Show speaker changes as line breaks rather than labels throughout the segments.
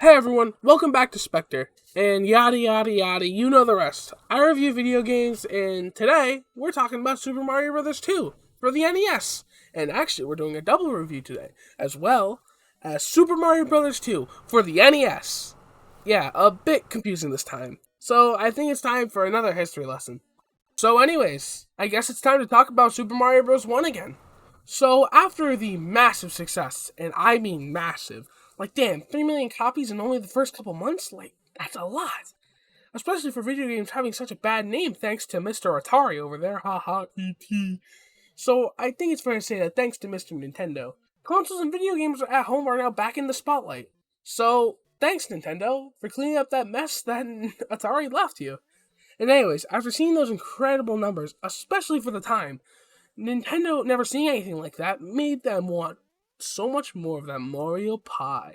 Hey everyone, welcome back to Specter, and yada yada yada, you know the rest. I review video games, and today we're talking about Super Mario Bros. 2 for the NES. And actually, we're doing a double review today, as well as Super Mario Bros. 2 for the NES. Yeah, a bit confusing this time. So I think it's time for another history lesson. So anyways, I guess it's time to talk about Super Mario Bros. 1 again. So after the massive success, and I mean massive, like damn, 3 million copies in only the first couple months? Like, that's a lot. Especially for video games having such a bad name thanks to Mr. Atari over there, haha, ET. So I think it's fair to say that thanks to Mr. Nintendo, consoles and video games at home are now back in the spotlight. So thanks Nintendo for cleaning up that mess that Atari left you. And anyways, after seeing those incredible numbers, especially for the time, Nintendo never seeing anything like that made them want so much more of that Mario pie,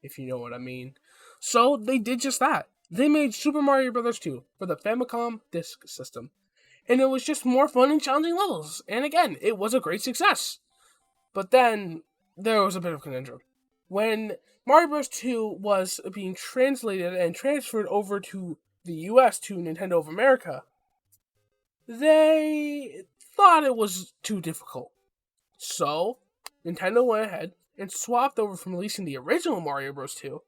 if you know what I mean. So they did just that. They made Super Mario Bros. 2 for the Famicom Disk System. And it was just more fun and challenging levels. And again, it was a great success. But then there was a bit of a conundrum. When Mario Bros. 2 was being translated and transferred over to the US to Nintendo of America, they thought it was too difficult. So, Nintendo went ahead and swapped over from releasing the original Mario Bros. 2,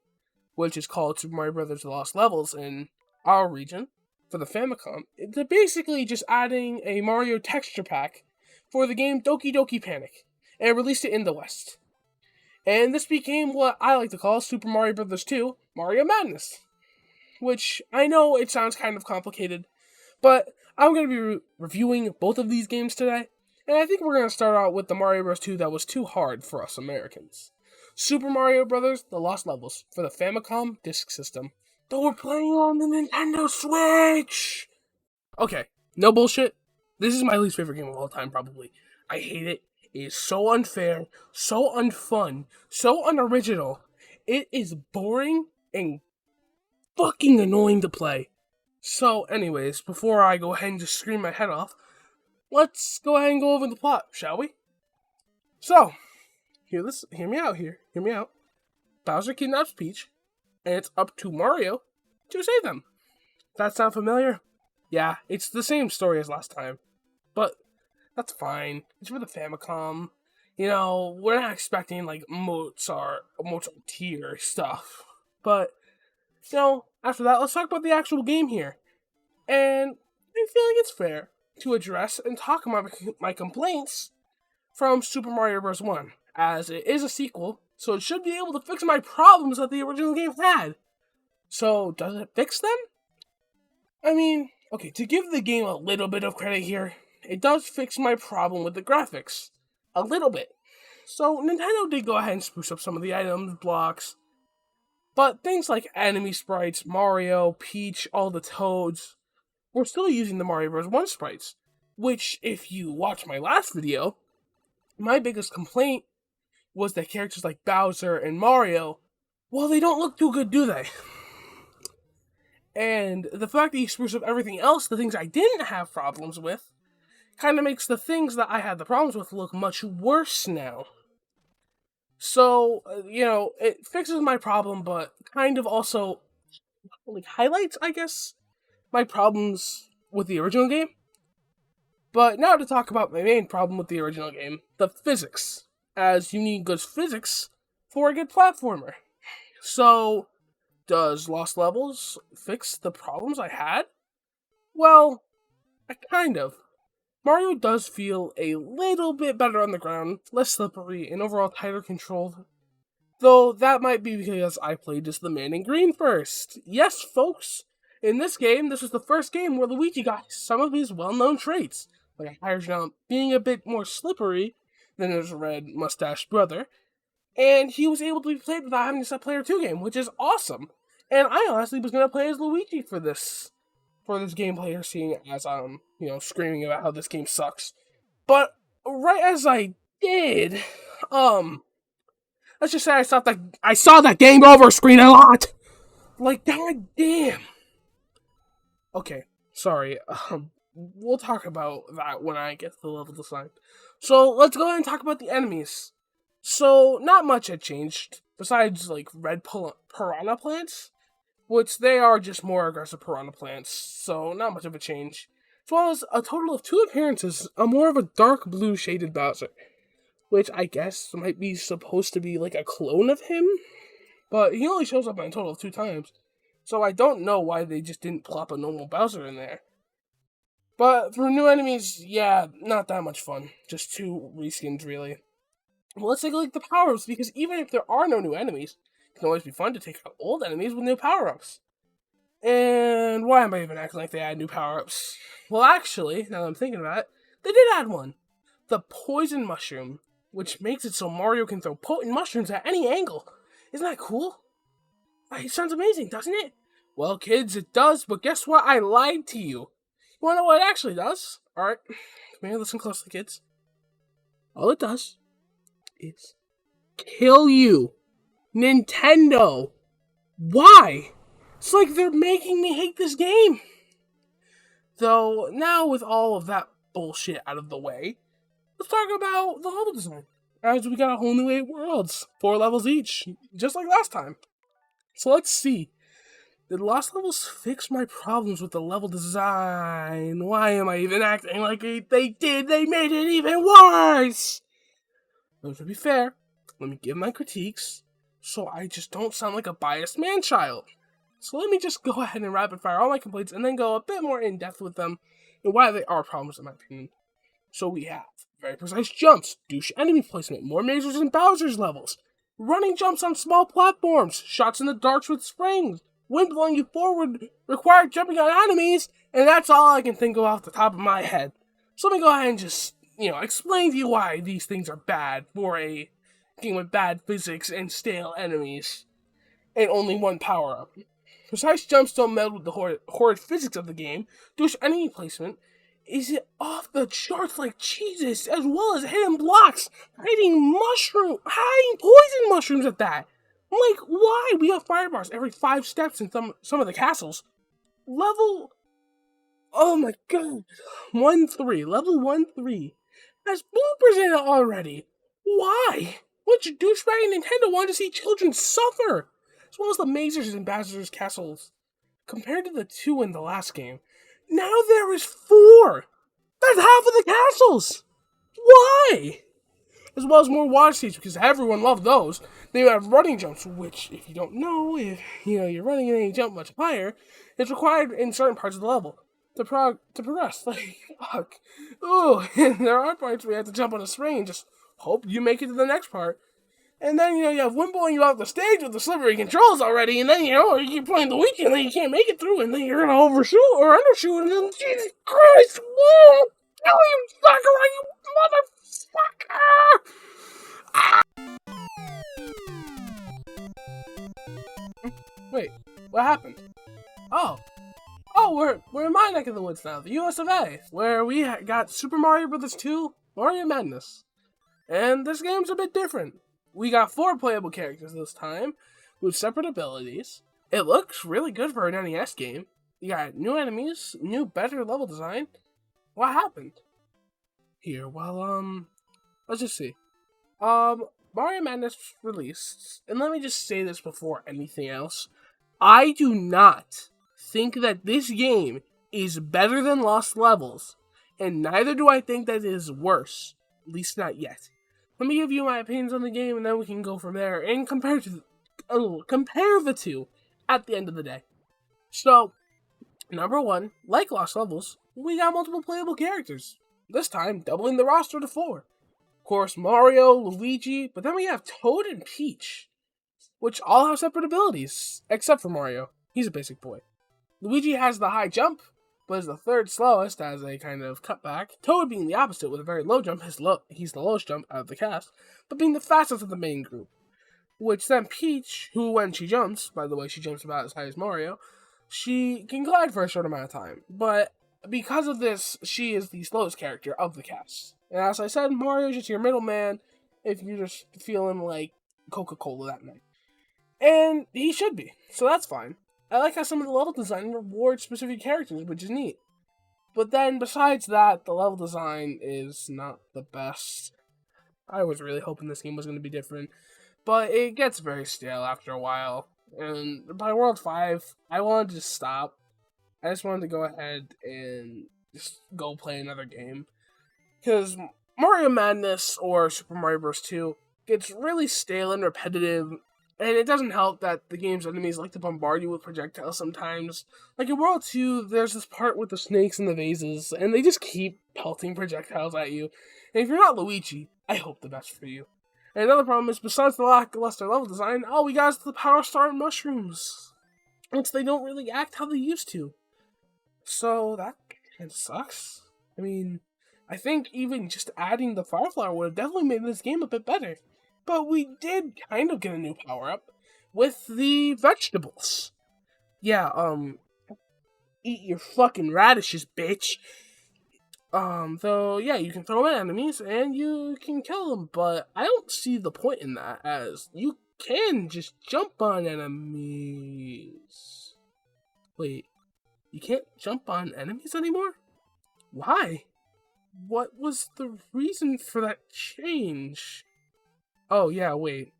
which is called Super Mario Bros. The Lost Levels in our region, for the Famicom, to basically just adding a Mario texture pack for the game Doki Doki Panic, and released it in the West. And this became what I like to call Super Mario Bros. 2 Mario Madness. Which, I know it sounds kind of complicated, but I'm going to be reviewing both of these games today, and I think we're going to start out with the Mario Bros. 2 that was too hard for us Americans. Super Mario Bros. The Lost Levels for the Famicom Disk System, that we're playing on the Nintendo Switch! Okay, no bullshit. This is my least favorite game of all time, probably. I hate it. It is so unfair, so unfun, so unoriginal. It is boring and fucking annoying to play. So, anyways, before I go ahead and just scream my head off, let's go ahead and go over the plot, shall we? So, hear me out here. Hear me out. Bowser kidnaps Peach, and it's up to Mario to save them. That sound familiar? Yeah, it's the same story as last time. But that's fine. It's for the Famicom. You know, we're not expecting like Mozart tier stuff. But after that, let's talk about the actual game here. And I feel like it's fair to address and talk about my complaints from Super Mario Bros. 1, as it is a sequel, so it should be able to fix my problems that the original game had. So, does it fix them? I mean, okay, to give the game a little bit of credit here, it does fix my problem with the graphics. A little bit. So, Nintendo did go ahead and spruce up some of the items, blocks, but things like enemy sprites, Mario, Peach, all the Toads, we're still using the Mario Bros. 1 sprites. Which, if you watch my last video, my biggest complaint was that characters like Bowser and Mario, well, they don't look too good, do they? And the fact that you spruce up everything else, the things I didn't have problems with, kind of makes the things that I had the problems with look much worse now. So, it fixes my problem, but kind of also highlights, I guess, my problems with the original game. But now to talk about my main problem with the original game, the physics, as you need good physics for a good platformer. So, does Lost Levels fix the problems I had? Well, kind of. Mario does feel a little bit better on the ground, less slippery, and overall tighter controlled. Though that might be because I played as the man in green first. Yes, folks, in this game, this was the first game where Luigi got some of his well-known traits, like a higher jump, being a bit more slippery than his red mustached brother, and he was able to be played without having to set player 2 game, which is awesome. And I honestly was going to play as Luigi for this gameplay, seeing as I'm, screaming about how this game sucks. But right as I did, let's just say I saw that game over screen a lot. Like, god damn. Okay, sorry. We'll talk about that when I get to the level design. So let's go ahead and talk about the enemies. So, not much had changed, besides, like, red piranha plants, which they are just more aggressive piranha plants, so not much of a change. As well as a total of 2 appearances, a more of a dark blue shaded Bowser, which I guess might be supposed to be like a clone of him, but he only shows up in a total of 2 times, so I don't know why they just didn't plop a normal Bowser in there. But for new enemies, yeah, not that much fun. Just 2 reskins, really. Well, let's take a look at the power-ups, because even if there are no new enemies, it can always be fun to take out old enemies with new power-ups. And why am I even acting like they add new power-ups? Well, actually, now that I'm thinking about it, they did add one. The Poison Mushroom, which makes it so Mario can throw potent mushrooms at any angle. Isn't that cool? It sounds amazing, doesn't it? Well, kids, it does, but guess what? I lied to you. You wanna know what it actually does? Alright, come here, listen closely, kids. All it does is kill you. Nintendo! Why? It's like they're making me hate this game. Though, now with all of that bullshit out of the way, let's talk about the level design. As we got a whole new 8 worlds, 4 levels each, just like last time. So let's see. Did Lost Levels fix my problems with the level design? Why am I even acting like they did? They made it even worse! But to be fair, let me give my critiques, so I just don't sound like a biased man-child. So let me just go ahead and rapid fire all my complaints and then go a bit more in depth with them and why they are problems in my opinion. So we have very precise jumps, douche enemy placement, more mazes in Bowser's levels, running jumps on small platforms, shots in the darks with springs, wind blowing you forward, required jumping on enemies, and that's all I can think of off the top of my head. So let me go ahead and just, explain to you why these things are bad for a game with bad physics and stale enemies, and only one power-up. Precise jumps don't meld with the horrid physics of the game. Douche enemy placement is off the charts like Jesus, as well as hidden blocks, hiding poison mushrooms at that. Like, why? We have fire bars every 5 steps in some of the castles. Oh my god. Level 1-3 has bloopers in it already. Why? Which douchebag in Nintendo wanted to see children suffer? As well as the mazes in Bowser's castles. Compared to the 2 in the last game, now there is 4! That's half of the castles! Why? As well as more water seats, because everyone loved those. Then you have running jumps, which, if you don't know, if you're running and then you jump much higher, it's required in certain parts of the level to progress. Like, fuck. Ooh, there are parts where you have to jump on a spring and just hope you make it to the next part. And then, you have wind blowing you off the stage with the slippery controls already, and then, you keep playing the weekend, and then you can't make it through, and then you're gonna overshoot or undershoot, and then, Jesus Christ, whoa! Kill you, Sakurai, you motherfucker! Wait, what happened? We're in my neck of the woods now, the US of A, where we got Super Mario Bros. 2, Mario Madness. And this game's a bit different. We got 4 playable characters this time, with separate abilities. It looks really good for an NES game. You got new enemies, new better level design. What happened? Here, well, let's just see. Mario Madness released, and let me just say this before anything else. I do not think that this game is better than Lost Levels, and neither do I think that it is worse, at least not yet. Let me give you my opinions on the game, and then we can go from there and compare the 2 at the end of the day. So, number 1, like Lost Levels, we got multiple playable characters. This time, doubling the roster to 4. Of course, Mario, Luigi, but then we have Toad and Peach, which all have separate abilities, except for Mario. He's a basic boy. Luigi has the high jump, but is the 3rd slowest as a kind of cutback. Toad being the opposite with a very low jump, he's the lowest jump out of the cast, but being the fastest of the main group. Which then Peach, who when she jumps, by the way she jumps about as high as Mario, she can glide for a short amount of time. But because of this, she is the slowest character of the cast. And as I said, Mario's just your middleman if you're just feeling like Coca-Cola that night. And he should be, so that's fine. I like how some of the level design rewards specific characters, which is neat. But then, besides that, the level design is not the best. I was really hoping this game was going to be different. But it gets very stale after a while. And by World 5, I wanted to stop. I just wanted to go ahead and just go play another game. Because Mario Madness or Super Mario Bros. 2 gets really stale and repetitive, and it doesn't help that the game's enemies like to bombard you with projectiles sometimes. Like in World 2, there's this part with the snakes and the vases, and they just keep pelting projectiles at you. And if you're not Luigi, I hope the best for you. And another problem is, besides the lackluster level design, all we got is the Power Star and mushrooms. Which they don't really act how they used to. So that kind of sucks. I mean, I think even just adding the Fire Flower would have definitely made this game a bit better. But we did kind of get a new power-up with the vegetables. Yeah, eat your fucking radishes, bitch. Though, yeah, you can throw them at enemies and you can kill them, but I don't see the point in that, as you can just jump on enemies. Wait, you can't jump on enemies anymore? Why? What was the reason for that change? Oh, yeah, wait.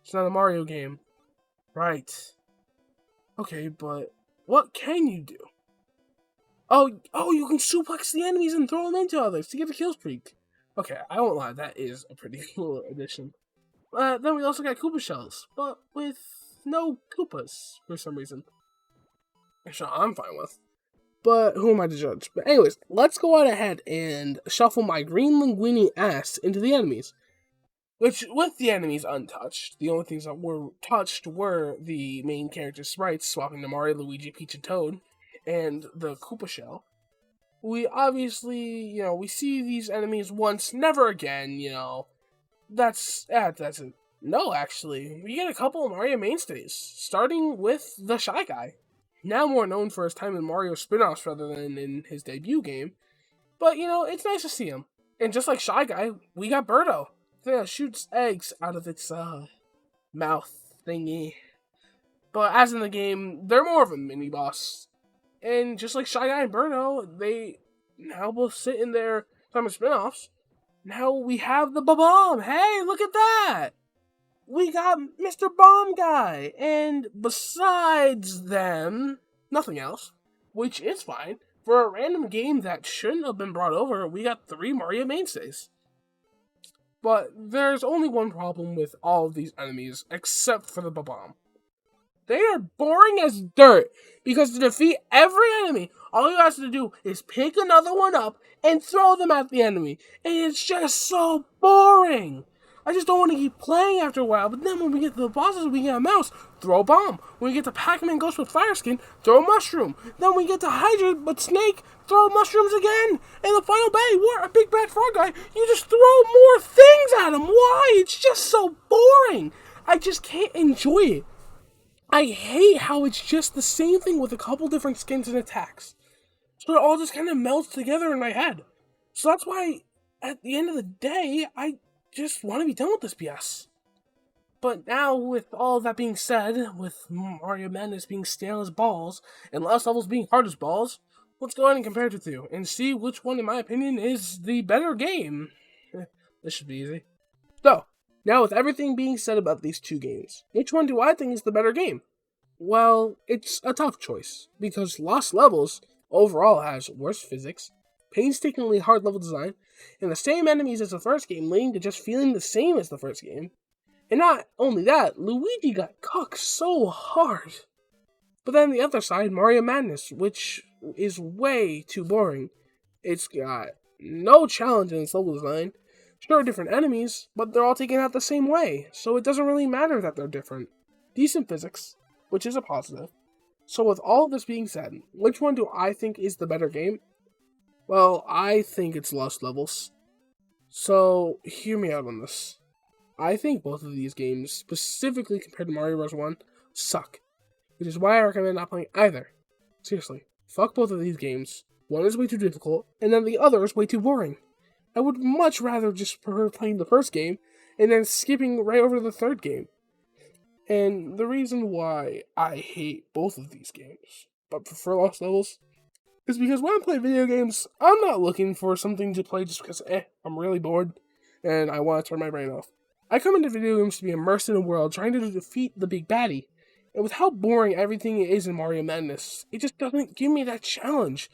It's not a Mario game. Right. Okay, but what can you do? Oh, you can suplex the enemies and throw them into others to get a kill streak. Okay, I won't lie, that is a pretty cool addition. Then we also got Koopa shells, but with no Koopas for some reason. Actually, I'm fine with. But who am I to judge? But anyways, let's go on ahead and shuffle my green linguini ass into the enemies. Which, with the enemies untouched, the only things that were touched were the main character sprites, swapping to Mario, Luigi, Peach, and Toad, and the Koopa shell. We obviously, we see these enemies once, never again, That's it. No, actually, we get a couple of Mario mainstays, starting with the Shy Guy. Now more known for his time in Mario spin-offs rather than in his debut game. But, it's nice to see him. And just like Shy Guy, we got Birdo. That shoots eggs out of its, mouth thingy. But as in the game, they're more of a mini-boss. And just like Shy Guy and Birdo, they now both sit in their time of spin-offs. Now we have the Bomb. Hey, look at that! We got Mr. Bomb Guy, and besides them, nothing else, which is fine. For a random game that shouldn't have been brought over, we got 3 Mario mainstays. But there's only one problem with all of these enemies, except for the Bomb. They are boring as dirt, because to defeat every enemy, all you have to do is pick another one up and throw them at the enemy, and it's just so boring. I just don't want to keep playing after a while, but then when we get to the bosses, we get a mouse, throw a bomb. When we get to Pac-Man Ghost with Fire Skin, throw a mushroom. Then we get to Hydra, but Snake, throw mushrooms again. And the final battle, what, a big bad frog guy, you just throw more things at him. Why? It's just so boring. I just can't enjoy it. I hate how it's just the same thing with a couple different skins and attacks. So it all just kind of melts together in my head. So that's why, at the end of the day, I just want to be done with this BS. But now, with all that being said, with Mario Madness being stale as balls, and Lost Levels being hard as balls, let's go ahead and compare the two, and see which one, in my opinion, is the better game. This should be easy. So, now with everything being said about these two games, which one do I think is the better game? Well, it's a tough choice, because Lost Levels overall has worse physics, painstakingly hard level design, and the same enemies as the first game, leading to just feeling the same as the first game. And not only that, Luigi got cooked so hard. But then the other side, Mario Madness, which is way too boring. It's got no challenge in its level design. Sure, different enemies, but they're all taken out the same way, so it doesn't really matter that they're different. Decent physics, which is a positive. So with all of this being said, which one do I think is the better game? Well, I think it's Lost Levels. So, hear me out on this. I think both of these games, specifically compared to Mario Bros. 1, suck. Which is why I recommend not playing either. Seriously, fuck both of these games. One is way too difficult, and then the other is way too boring. I would much rather just prefer playing the first game, and then skipping right over to the third game. And the reason why I hate both of these games, but prefer Lost Levels, is because when I play video games, I'm not looking for something to play just because, I'm really bored. and I want to turn my brain off. I come into video games to be immersed in a world trying to defeat the big baddie. And with how boring everything is in Mario Madness, it just doesn't give me that challenge.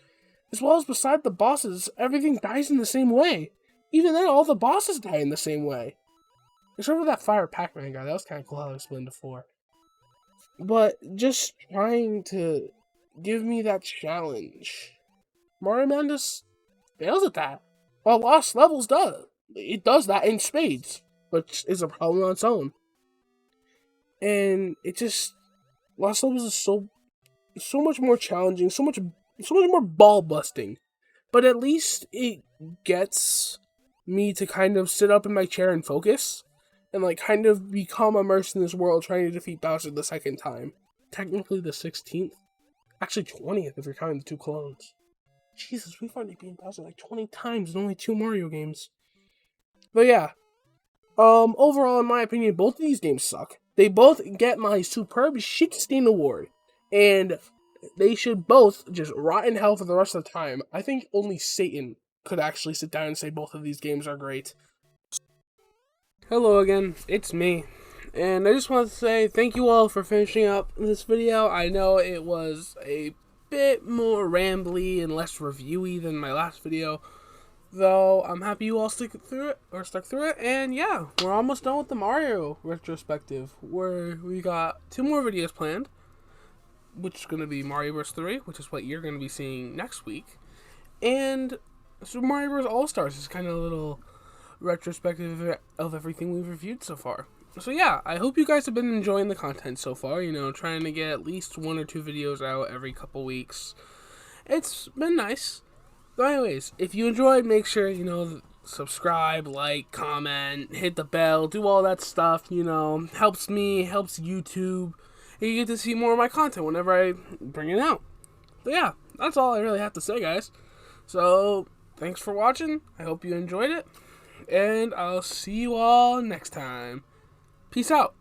As well as beside the bosses, everything dies in the same way. Even then, all the bosses die in the same way. Except for that Fire Pac-Man guy, that was kind of cool how I explained before. But just trying to give me that challenge. Mario Madness fails at that. While Lost Levels does. It does that in spades, which is a problem on its own. And it just... Lost Levels is so much more challenging, so much more ball busting. But at least it gets me to kind of sit up in my chair and focus. And like kind of become immersed in this world trying to defeat Bowser the second time. Technically the 16th. Actually 20th if you're counting the 2 clones. Jesus, we've already beaten Bowser like 20 times in only 2 Mario games. But yeah. Overall, in my opinion, both of these games suck. They both get my superb shit-stain award. And they should both just rot in hell for the rest of the time. I think only Satan could actually sit down and say both of these games are great. Hello again, it's me. And I just want to say thank you all for finishing up this video. I know it was a bit more rambly and less reviewy than my last video. Though, I'm happy you all stuck through it, and yeah, we're almost done with the Mario retrospective, where we got 2 more videos planned, which is going to be Mario Bros. 3, which is what you're going to be seeing next week, and Super Mario Bros. All-Stars is kind of a little retrospective of everything we've reviewed so far. So yeah, I hope you guys have been enjoying the content so far, trying to get at least 1 or 2 videos out every couple weeks. It's been nice. But anyways, if you enjoyed, make sure, subscribe, like, comment, hit the bell, do all that stuff, helps me, helps YouTube, and you get to see more of my content whenever I bring it out. But yeah, that's all I really have to say, guys. So, thanks for watching, I hope you enjoyed it, and I'll see you all next time. Peace out.